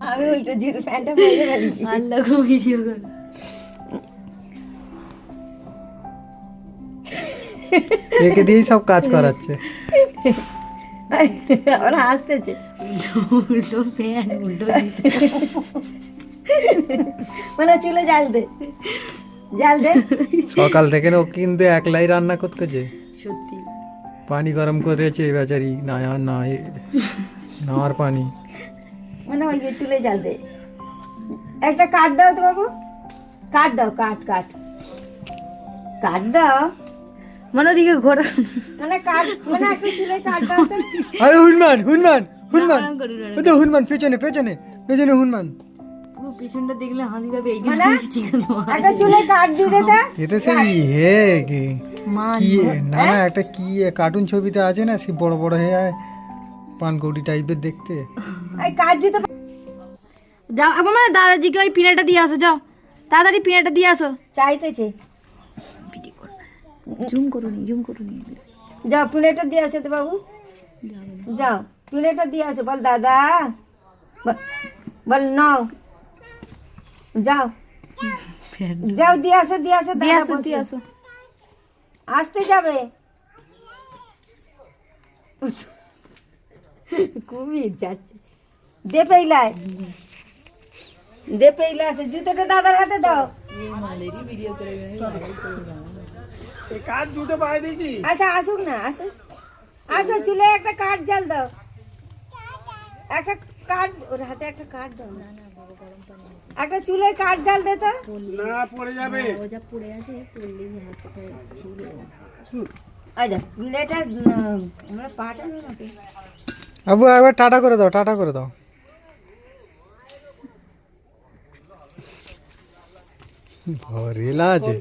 আমি উল্টো জিরো প্যান্টটা পরে ফেলেছি। আল্লাহ গো ভিডিও কর। একে দিয়েই সব কাজ করাচ্ছে। ওরা হাসতেছে। উল্টো প্যান্ট উল্টো জুতো। মানে চুলে জাল দে, জাল দে। সকাল থেকে ও কিন্তু একলাই রান্না করতেছে, সত্যি পানি গরম করেছে বেচারি, না না নাওয়ার পানি। মানে ওই যে চুলে জাল দে। একটা কাঠ দাও তো বাবু, কাঠ দাও, কাঠ কাঠ কাঠ দাও। মানে ওদিকে ঘোরা। মানে কাঠ, মানে একটা চুলে কাঠ দাও তো। আরে হুনমান হুনমান হুনমান, আরাম করে না। ওই তো হুনমান, পেছনে পেছনে পেছনে হুনমান। পুরো পিছনটা দেখলে হাসি পাবে। মানে এইখানে চিকেন একটা চুলে কাঠ দিয়ে দে তা। এ তো সেই হে কি মান কি না না একটা কি কার্টুন ছবিতে আছে না, সে বড় বড় হয়ে যায় পানকৌড়ি টাইপের দেখতে। এই কাঠ দিতে যাও আমার মানে দাদাজিকে ওই পিনাটা দিয়ে আসো, যাও তাড়াতাড়ি পিনাটা দিয়ে আসো। চাইতেছে। ভিডিও কর, জুম করো নি, জুম করো নি। যাও প্লেটটা দিয়ে আসো তো বাবু, যাও প্লেটটা দিয়ে আসো। বল দাদা, বল নাও, যাও যাও দিয়ে আসো, দিয়ে আসো, দিয়ে দাদা আসো, বসবে। দিয়ে আসো। আসতে যাবে। কুমির যাচ্ছে। দে পেইলায়, দে পেইলা আছে। জুতোটা দাদার হাতে দাও। আচ্ছা আসুক না, আসুক। আসো চুলে একটা কাঠ জাল দাও, একটা কাঠ ওর হাতে একটা কাঠ দাও। একটা চুলে কাঠ জাল দে তো। না পড়ে যাবে। ও যা পড়ে আছে, পড়লেই হাত থেকে ছিঁড়ে যাবে। আচ্ছা এটা আমরা পাটা নাকি আবু একবার টাটা করে দাও, টাটা করে দাও। রেলা আছে।